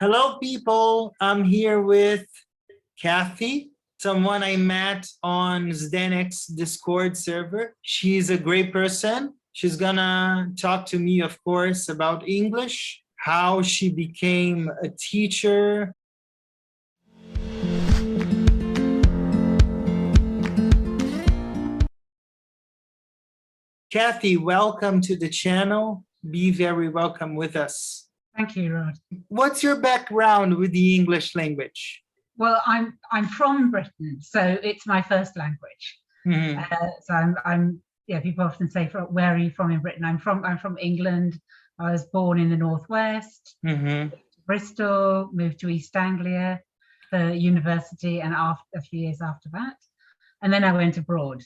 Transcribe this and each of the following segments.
Hello, people. I'm here with Cathy, someone I met on Zdenek's Discord server. She's a great person. She's gonna talk to me, of course, about English, how she became a teacher. Cathy, welcome to the channel. Be very welcome with us. Thank you, Rod. What's your background with the English language? Well, I'm from Britain, so it's my first language. Mm-hmm. So yeah. People often say, "Where are you from in Britain?" I'm from England. I was born in the northwest. Mm-hmm. Moved to Bristol, moved to East Anglia for university, and after a few years after that, and then I went abroad.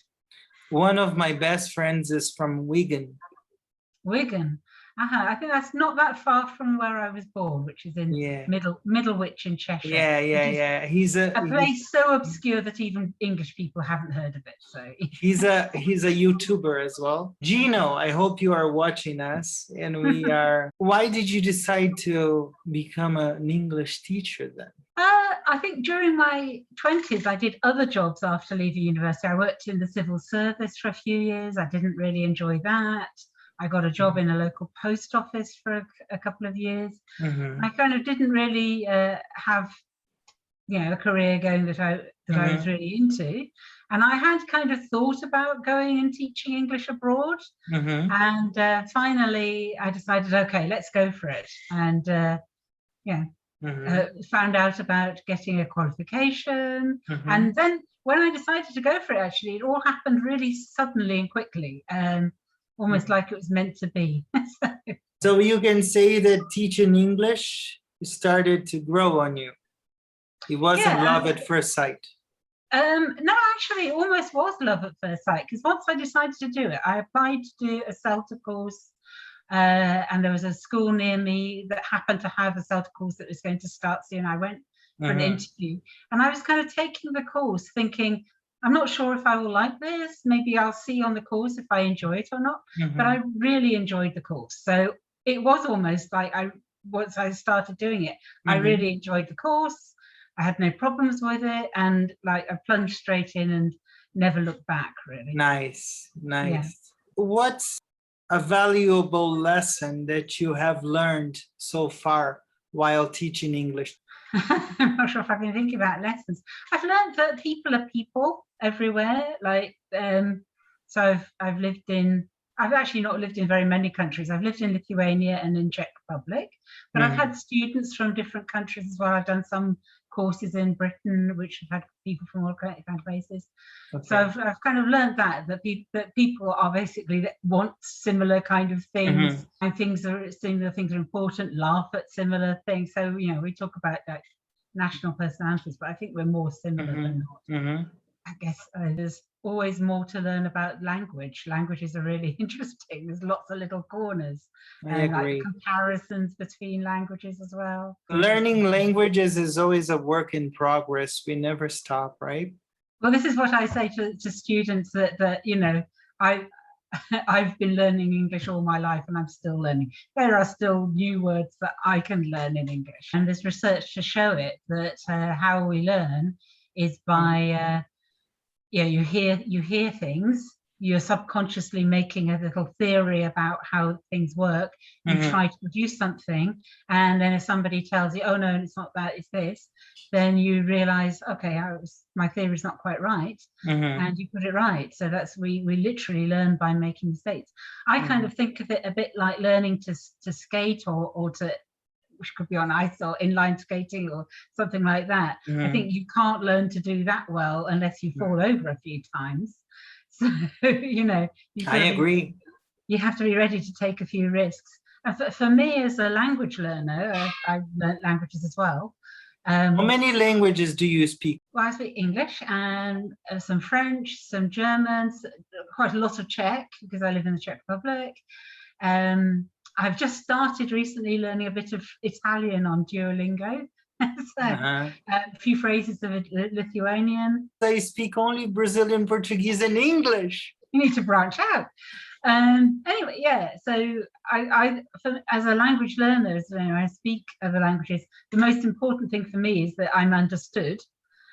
One of my best friends is from Wigan. Wigan. I think that's not that far from where I was born, which is in Middlewich in Cheshire. Yeah. He's a place so obscure that even English people haven't heard of it. So he's a YouTuber as well. Gino, I hope you are watching us, and we are. Why did you decide to become an English teacher then? I think during my 20s, I did other jobs after leaving university. I worked in the civil service for a few years. I didn't really enjoy that. I got a job in a local post office for a couple of years. Mm-hmm. I kind of didn't really have, a career going that I was really into. And I had kind of thought about going and teaching English abroad. Mm-hmm. And finally, I decided, okay, let's go for it. And found out about getting a qualification. Mm-hmm. And then when I decided to go for it, actually, it all happened really suddenly and quickly. Almost like it was meant to be. So you can say that teaching English started to grow on you. It wasn't love at first sight. No, actually, it almost was love at first sight, because once I decided to do it, I applied to do a CELTA course, and there was a school near me that happened to have a CELTA course that was going to start soon. I went for an interview, and I was kind of taking the course thinking, I'm not sure if I will like this. Maybe I'll see on the course if I enjoy it or not. But I really enjoyed the course. So it was almost like once I started doing it, I really enjoyed the course. I had no problems with it. And like I plunged straight in and never looked back, really. Nice. Yeah. What's a valuable lesson that you have learned so far while teaching English? I'm not sure if I've been thinking about lessons. I've learned that people are people everywhere. So I've actually not lived in very many countries. I've lived in Lithuania and in Czech Republic, but I've had students from different countries as well. I've done some courses in Britain, which have had people from all kinds of places. Okay. So I've kind of learned that people are basically that want similar kind of things, and similar things are important, laugh at similar things. So, we talk about like national personalities, but I think we're more similar than not. I guess there's always more to learn about language. Languages are really interesting. There's lots of little corners and like comparisons between languages as well. Learning languages is always a work in progress. We never stop, right? Well, this is what I say to students that I've been learning English all my life and I'm still learning. There are still new words that I can learn in English. And there's research to show it, that how we learn is by you hear things, you're subconsciously making a little theory about how things work, you try to produce something, and then if somebody tells you, oh no, it's not that, it's this, then you realize, okay, my theory is not quite right, and you put it right. So we literally learn by making mistakes. I kind of think of it a bit like learning to skate or to, which could be on ice or inline skating or something like that. I think you can't learn to do that well unless you fall over a few times. So, I agree. You have to be ready to take a few risks. And for me as a language learner, I've learned languages as well. How many languages do you speak? Well, I speak English and some French, some German, quite a lot of Czech because I live in the Czech Republic. I've just started recently learning a bit of Italian on Duolingo. So, a few phrases of Lithuanian. I speak only Brazilian, Portuguese, and English. You need to branch out. Anyway, yeah. So as a language learner, as you know, I speak other languages. The most important thing for me is that I'm understood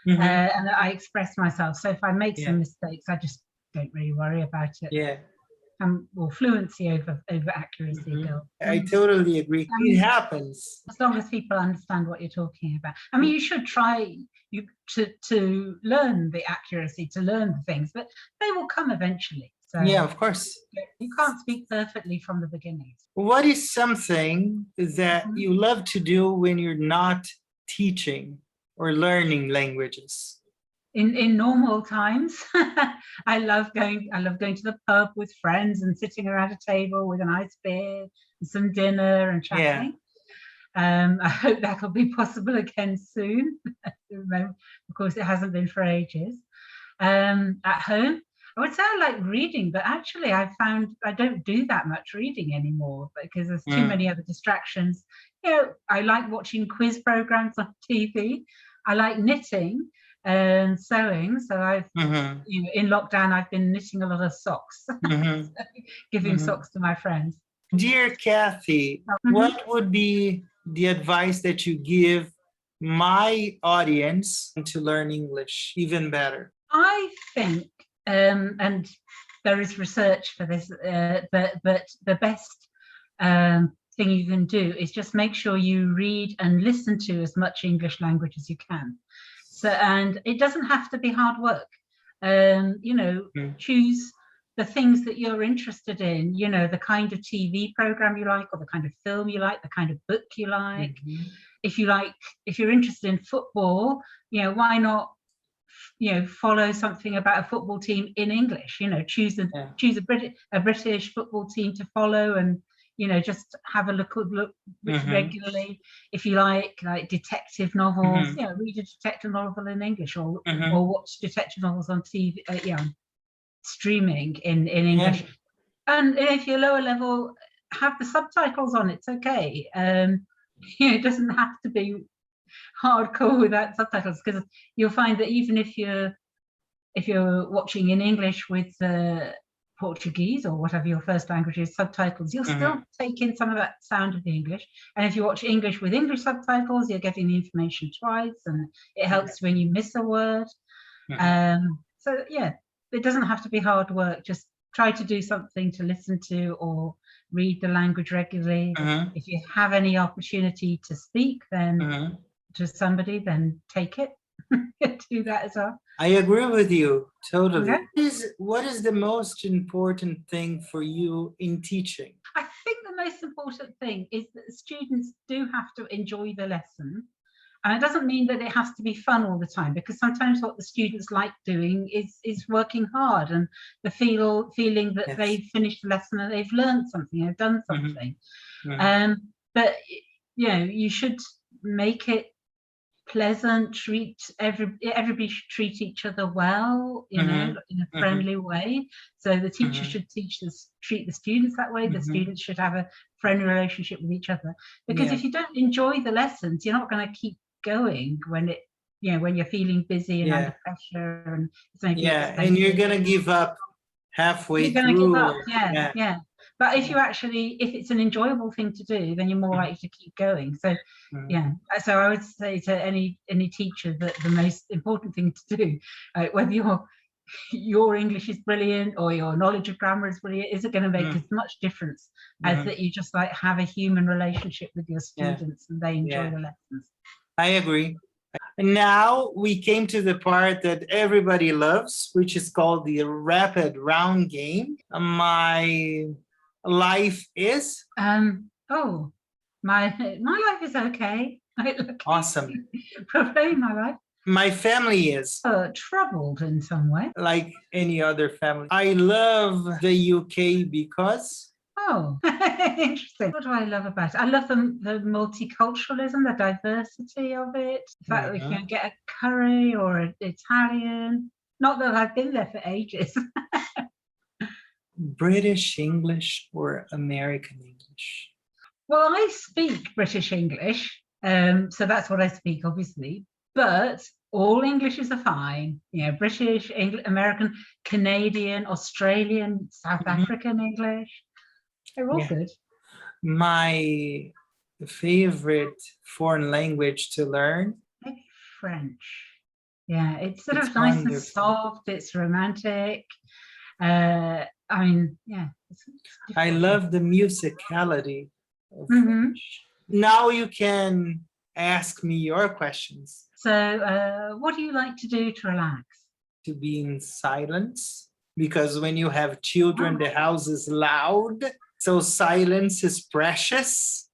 and that I express myself. So if I make some mistakes, I just don't really worry about it. Yeah. Well, fluency over accuracy, Bill. I totally agree. It happens. As long as people understand what you're talking about. I mean, you should try to learn the accuracy, to learn the things, but they will come eventually. So yeah, of course. You can't speak perfectly from the beginning. What is something that you love to do when you're not teaching or learning languages? In normal times, I love going to the pub with friends and sitting around a table with a nice beer and some dinner and chatting. I hope that'll be possible again soon. Of course, it hasn't been for ages. At home, I would say I like reading, but actually I found I don't do that much reading anymore because there's too many other distractions. You know, I like watching quiz programs on TV. I like knitting and sewing. So I've, you know, in lockdown, I've been knitting a lot of socks, giving socks to my friends. Dear Cathy, what would be the advice that you give my audience to learn English even better? I think, and there is research for this, but the best thing you can do is just make sure you read and listen to as much English language as you can. So, and it doesn't have to be hard work. You know, choose the things that you're interested in, you know, the kind of TV program you like, or the kind of film you like, the kind of book you like. If you're interested in football, you know, why not, you know, follow something about a football team in English, you know, choose a British football team to follow, and, you know, just have a look regularly. If you like detective novels, you know, read a detective novel in English, or watch detective novels on TV, streaming in English. And if you're lower level, have the subtitles on. It's okay. You know, it doesn't have to be hardcore without subtitles, because you'll find that even if you're watching in English with Portuguese or whatever your first language is, subtitles, you'll still take in some of that sound of the English. And if you watch English with English subtitles, you're getting the information twice, and it helps when you miss a word. So yeah, it doesn't have to be hard work. Just try to do something to listen to or read the language regularly. If you have any opportunity to speak then to somebody, then take it. Do that as well. I agree with you totally. What is the most important thing for you in teaching? I think the most important thing is that students do have to enjoy the lesson. And it doesn't mean that it has to be fun all the time, because sometimes what the students like doing is working hard, and the feeling that they've finished the lesson and they've learned something, they've done something. But you know, you should make it pleasant. Everybody should treat each other well, you know, in a friendly way. So the teacher should treat the students that way. The students should have a friendly relationship with each other, because if you don't enjoy the lessons, you're not going to keep going when you're feeling busy and under pressure, and and you're gonna give up halfway through. But if it's an enjoyable thing to do, then you're more likely to keep going. So so I would say to any teacher that the most important thing to do, whether your English is brilliant or your knowledge of grammar is brilliant, isn't going to make as much difference as that you just have a human relationship with your students and they enjoy the lessons. I agree. Now we came to the part that everybody loves, which is called the rapid round game. My life is? My life is okay. Awesome. Probably my life. My family is? Troubled in some way. Like any other family. I love the UK because? Oh, interesting. What do I love about it? I love the multiculturalism, the diversity of it. The fact that we can get a curry or an Italian. Not that I've been there for ages. British English or American English? Well, I speak British English, so that's what I speak, obviously. But all Englishes are fine. You know, British, American, Canadian, Australian, South African English. They're all good. My favorite foreign language to learn? Maybe French. Yeah, it's sort It's of nice and wonderful. soft. It's romantic. I mean, yeah. I difficult. love the musicality of Mhm. French. Now you can ask me your questions. So, what do you like to do to relax? To be in silence, because when you have children, the house is loud, so silence is precious.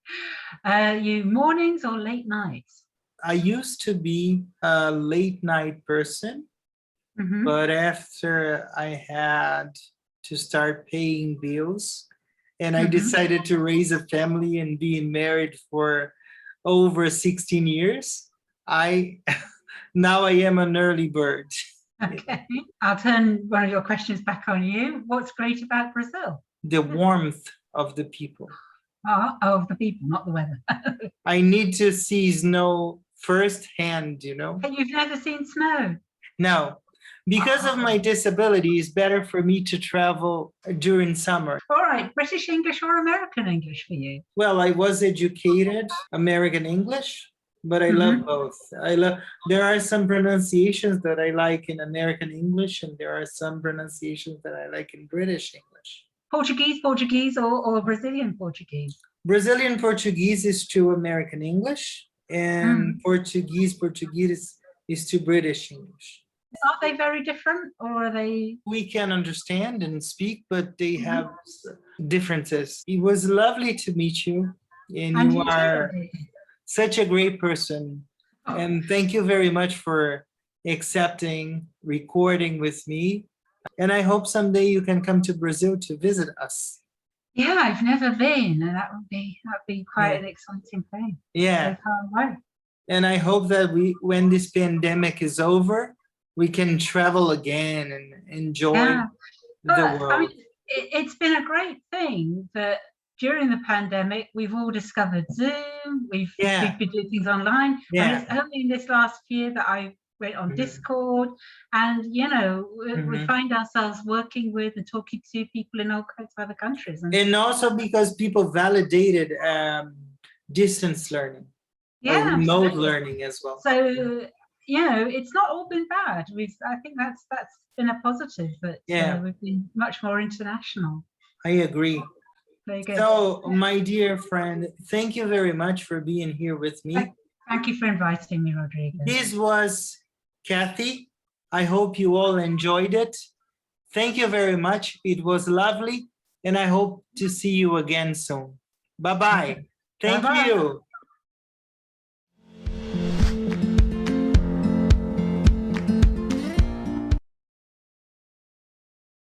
You mornings or late nights? I used to be a late night person, Mhm. but after I had to start paying bills and I Mhm. decided to raise a family and being married for over 16 years, now I am an early bird. Okay, I'll turn one of your questions back on you. What's great about Brazil? The warmth of the people. Of the people, not the weather. I need to see snow firsthand, you know? You've never seen snow? No, because of my disability, it's better for me to travel during summer. All right, British English or American English for you? Well, I was educated American English, but I love both. There are some pronunciations that I like in American English, and there are some pronunciations that I like in British English. Portuguese or Brazilian Portuguese? Brazilian Portuguese is to American English, and Portuguese is to British English. Are they very different, or are they? We can understand and speak, but they have differences. It was lovely to meet you, and you are such a great person. And thank you very much for accepting recording with me. And I hope someday you can come to Brazil to visit us. Yeah, I've never been, and that'd be quite an exciting thing. Yeah. So can't wait. And I hope that when this pandemic is over, we can travel again and enjoy the world. I mean, it's been a great thing that during the pandemic, we've all discovered Zoom, we've been doing things online. And it's only in this last year that I went on Discord, and you know, we find ourselves working with and talking to people in all kinds of other countries. And also because people validated distance learning, or remote learning as well. So, you know, it's not all been bad. I think that's been a positive, that we've been much more international. I agree. Very good. So, my dear friend, thank you very much for being here with me. Thank you for inviting me, Rodrigo. This was Cathy. I hope you all enjoyed it. Thank you very much. It was lovely, and I hope to see you again soon. Bye-bye. Thank you.